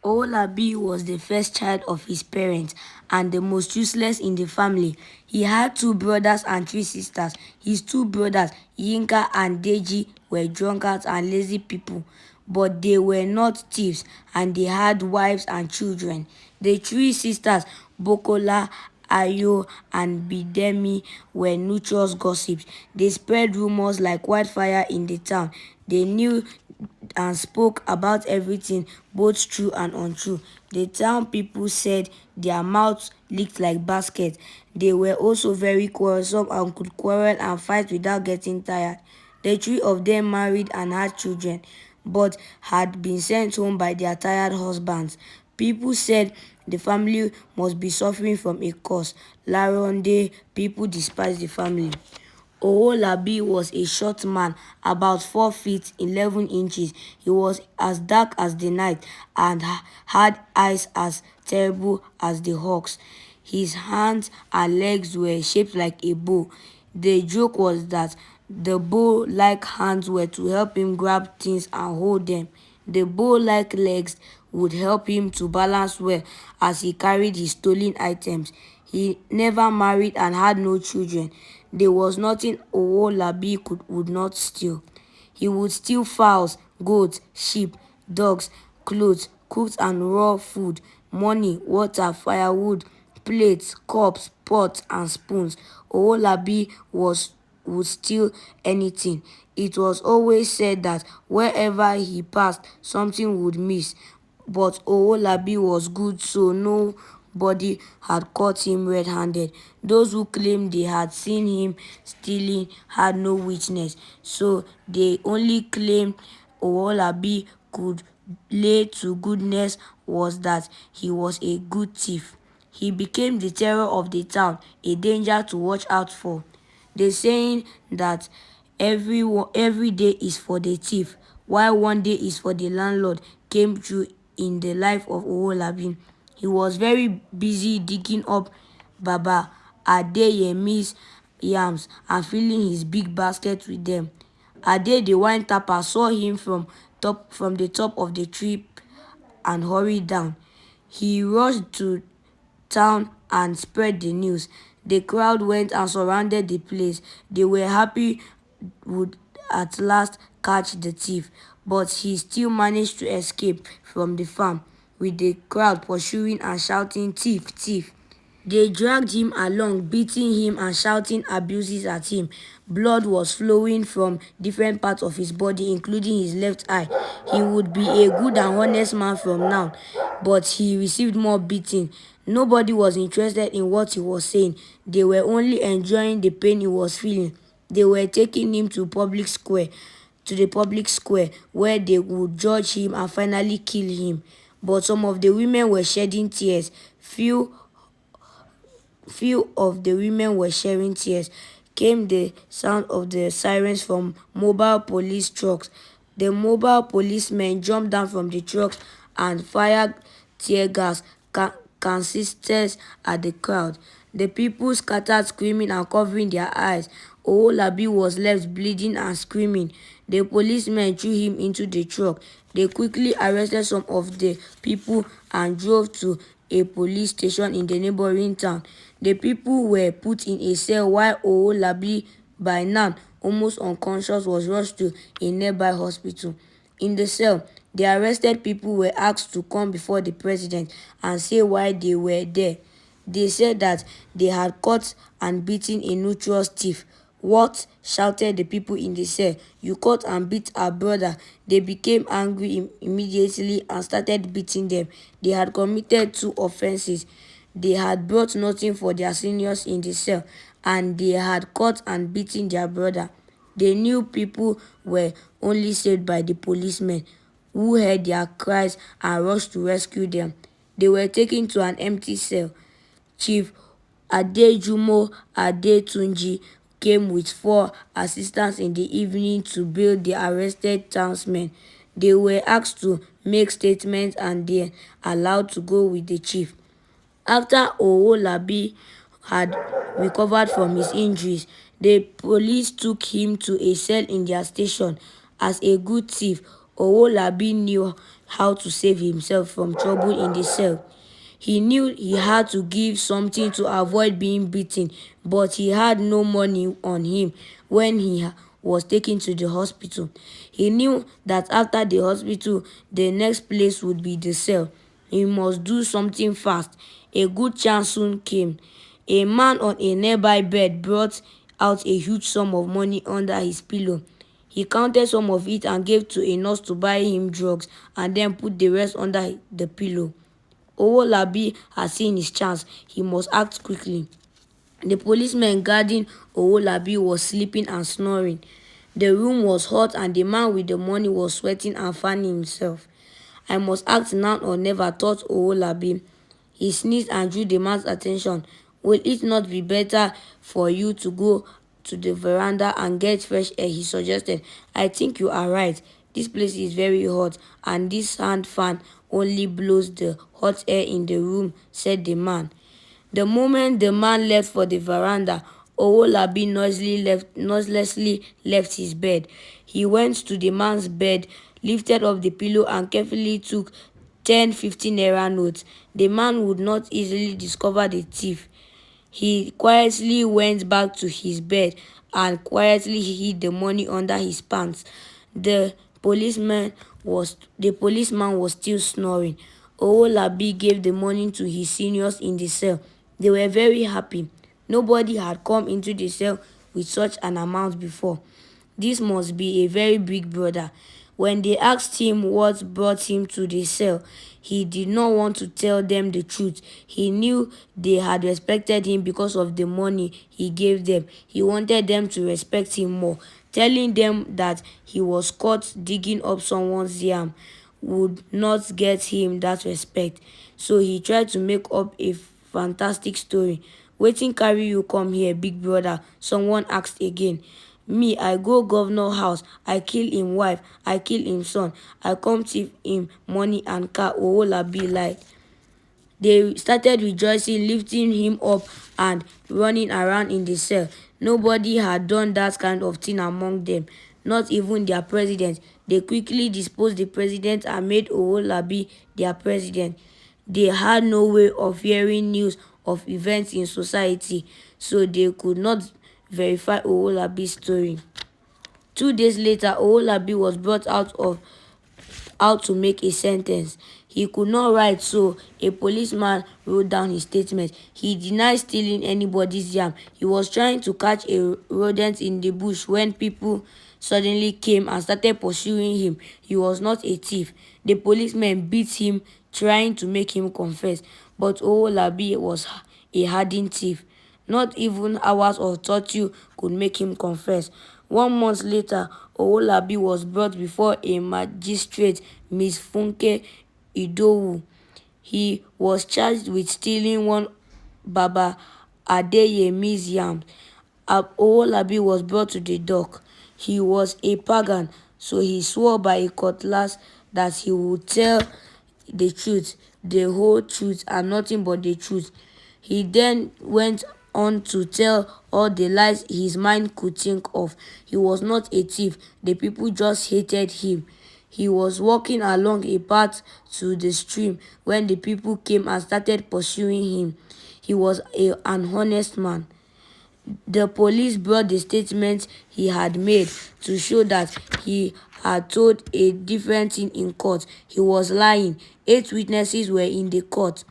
Owolabi was the first child of his parents and the most useless in the family. He had two brothers and three sisters. His two brothers, Yinka and Deji, were drunkards and lazy people, but they were not thieves and they had wives and children. The three sisters, Bokola, Ayo, and Bidemi, were nutritious gossips. They spread rumors like wildfire in the town. They knew and spoke about everything, both true and untrue. The town people said their mouths leaked like baskets. They were also very quarrelsome and could quarrel and fight without getting tired. The three of them married and had children, but had been sent home by their tired husbands. People said the family must be suffering from a curse. Laronde, people despised the family. Owolabi was a short man, about 4 feet 11 inches. He was as dark as the night and had eyes as terrible as the hawks. His hands and legs were shaped like a bow. The joke was that the bow-like hands were to help him grab things and hold them. The bow-like legs would help him to balance well as he carried his stolen items. He never married and had no children. There was nothing Owolabi would not steal. He would steal fowls, goats, sheep, dogs, clothes, cooked and raw food, money, water, firewood, plates, cups, pots, and spoons. Owolabi would steal anything. It was always said that wherever he passed, something would miss. But Owolabi was good, so nobody had caught him red-handed. Those who claimed they had seen him stealing had no witness, so they only claimed Owolabi could lay to goodness was that he was a good thief. He became the terror of the town, a danger to watch out for. The saying that every day is for the thief, while one day is for the landlord, came true in the life of Owolabi. He was very busy digging up Baba Adeyemi's yams and filling his big basket with them. Ade the wine tapper saw him from the top of the tree and hurried down. He rushed to town and spread the news. The crowd went and surrounded the place. They were happy would at last catch the thief, but he still managed to escape from the farm, with the crowd pursuing and shouting, "Thief, thief!" They dragged him along, beating him and shouting abuses at him. Blood was flowing from different parts of his body, including his left eye. He would be a good and honest man from now, but he received more beating. Nobody was interested in what he was saying. They were only enjoying the pain he was feeling. They were taking him to the public square, where they would judge him and finally kill him. But some of the women were shedding tears. Few of the women were sharing tears. Came the sound of the sirens from mobile police trucks. The mobile policemen jumped down from the trucks and fired tear gas canisters at the crowd. The people scattered, screaming and covering their eyes. Owolabi was left bleeding and screaming. The policemen threw him into the truck. They quickly arrested some of the people and drove to a police station in the neighboring town. The people were put in a cell while Owolabi, by now almost unconscious, was rushed to a nearby hospital. In the cell, the arrested people were asked to come before the president and say why they were there. They said that they had caught and beaten a notorious thief. "What?" shouted the people in the cell. "You caught and beat our brother." They became angry immediately and started beating them. They had committed 2 offenses. They had brought nothing for their seniors in the cell, and they had caught and beaten their brother. They knew people were only saved by the policemen, who heard their cries and rushed to rescue them. They were taken to an empty cell. Chief Adejumo Adetunji came with 4 assistants in the evening to bail the arrested townsmen. They were asked to make statements and then allowed to go with the chief. After Owolabi had recovered from his injuries, the police took him to a cell in their station. As a good thief, Owolabi knew how to save himself from trouble in the cell. He knew he had to give something to avoid being beaten, but he had no money on him when he was taken to the hospital. He knew that after the hospital, the next place would be the cell. He must do something fast. A good chance soon came. A man on a nearby bed brought out a huge sum of money under his pillow. He counted some of it and gave to a nurse to buy him drugs and then put the rest under the pillow. Owolabi had seen his chance. He must act quickly. The policeman guarding Owolabi was sleeping and snoring. The room was hot and the man with the money was sweating and fanning himself. I must act now or never, thought Owolabi. He sneezed and drew the man's attention. Will it not be better for you to go to the veranda and get fresh air? He suggested. I think you are right. This place is very hot and this hand fan only blows the hot air in the room, said the man. The moment the man left for the veranda, Owolabi noiselessly left his bed. He went to the man's bed, lifted up the pillow and carefully took 10-15 naira notes. The man would not easily discover the thief. He quietly went back to his bed and quietly hid the money under his pants. The policeman was still snoring. Owolabi gave the money to his seniors in the cell. They were very happy. Nobody had come into the cell with such an amount before. This must be a very big brother. When they asked him what brought him to the cell, he did not want to tell them the truth. He knew they had respected him because of the money he gave them. He wanted them to respect him more. Telling them that he was caught digging up someone's yam would not get him that respect. So he tried to make up a fantastic story. Wetin carry you come here, big brother? Someone asked again. Me, I go governor house, I kill him wife, I kill him son, I come thief him money and car. Owolabi lie. They started rejoicing, lifting him up and running around in the cell. Nobody had done that kind of thing among them, not even their president. They quickly disposed the president and made Owolabi their president. They had no way of hearing news of events in society, so they could not verify Owolabi's story. 2 days later, Owolabi was brought out to make a sentence. He could not write, so a policeman wrote down his statement. He denied stealing anybody's yam. He was trying to catch a rodent in the bush when people suddenly came and started pursuing him. He was not a thief. The policeman beat him, trying to make him confess, but Owolabi was a hardened thief. Not even hours of torture could make him confess. 1 month later, Owolabi was brought before a magistrate, Miss Funke Idowu. He was charged with stealing one Baba Adeyemi's yam. Owolabi was brought to the dock. He was a pagan, so he swore by a cutlass that he would tell the truth, the whole truth, and nothing but the truth. He then went on to tell all the lies his mind could think of. He was not a thief. The people just hated him. He was walking along a path to the stream when the people came and started pursuing him. He was an honest man. The police brought the statement he had made to show that he had told a different thing in court. He was lying. 8 witnesses were in the court.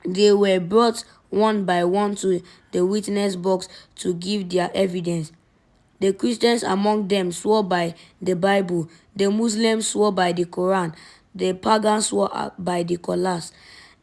They were brought one by one to the witness box to give their evidence. The Christians among them swore by the Bible. The Muslims swore by the Quran. The pagans swore by the Cutlass.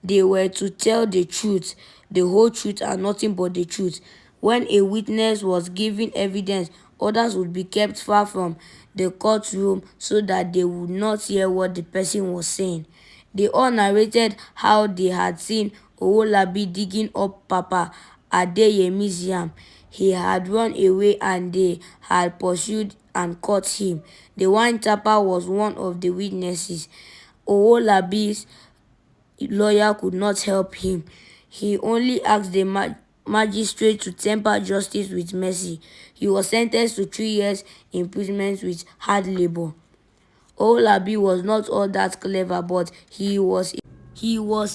They were to tell the truth, the whole truth, and nothing but the truth. When a witness was giving evidence, others would be kept far from the courtroom so that they would not hear what the person was saying. They all narrated how they had seen Owolabi digging up Papa Adeyemi's yam. He had run away and they had pursued and caught him. The wine tapper was one of the witnesses. Owolabi's lawyer could not help him. He only asked the magistrate to temper justice with mercy. He was sentenced to 3 years imprisonment with hard labor. Owolabi was not all that clever, but he was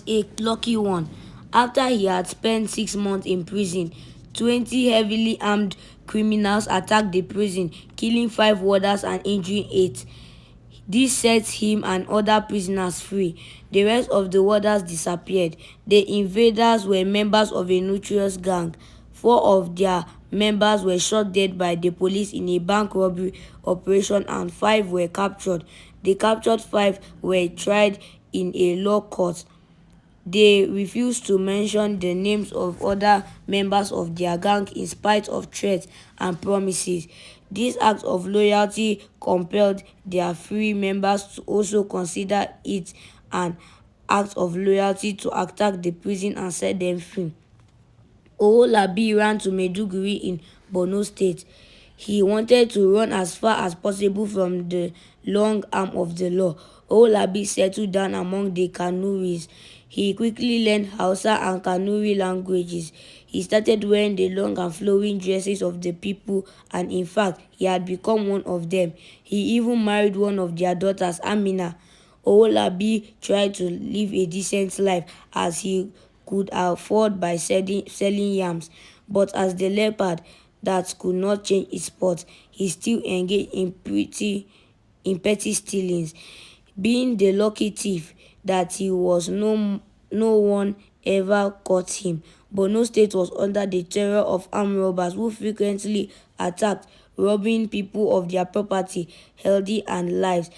a lucky one. After he had spent 6 months in prison, 20 heavily armed criminals attacked the prison, killing 5 warders and injuring 8. This set him and other prisoners free. The rest of the warders disappeared. The invaders were members of a notorious gang. 4 of their members were shot dead by the police in a bank robbery operation and 5 were captured. The captured 5 were tried in a law court. They refused to mention the names of other members of their gang in spite of threats and promises. This act of loyalty compelled their free members to also consider it an act of loyalty to attack the prison and set them free. Owolabi ran to Maiduguri in Borno State. He wanted to run as far as possible from the long arm of the law. Owolabi settled down among the Kanuris. He quickly learned Hausa and Kanuri languages. He started wearing the long and flowing dresses of the people, and in fact, he had become one of them. He even married one of their daughters, Amina. Owolabi tried to live a decent life as he could afford by selling yams, but as the leopard that could not change its spot, he still engaged in petty stealings. Being the lucky thief that he was, no one ever caught him. Borno State was under the terror of armed robbers who frequently attacked, robbing people of their property, health and lives.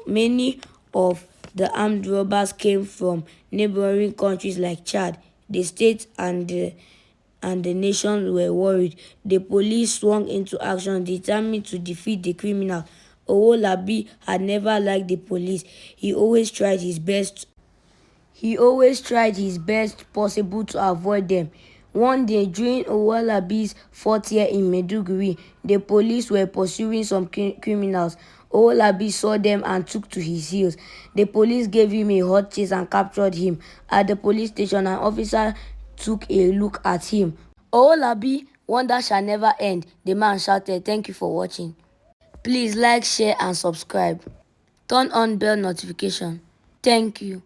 Many of the armed robbers came from neighboring countries like Chad. The state and the nation were worried. The police swung into action, determined to defeat the criminal. Owolabi had never liked the police. He always tried his best possible to avoid them. One day, during Owolabi's 4th year in Maiduguri, the police were pursuing some criminals. Owolabi saw them and took to his heels. The police gave him a hot chase and captured him. At the police station, an officer took a look at him. Owolabi, wonder shall never end, the man shouted. Thank you for watching. Please like, share and subscribe. Turn on bell notification. Thank you.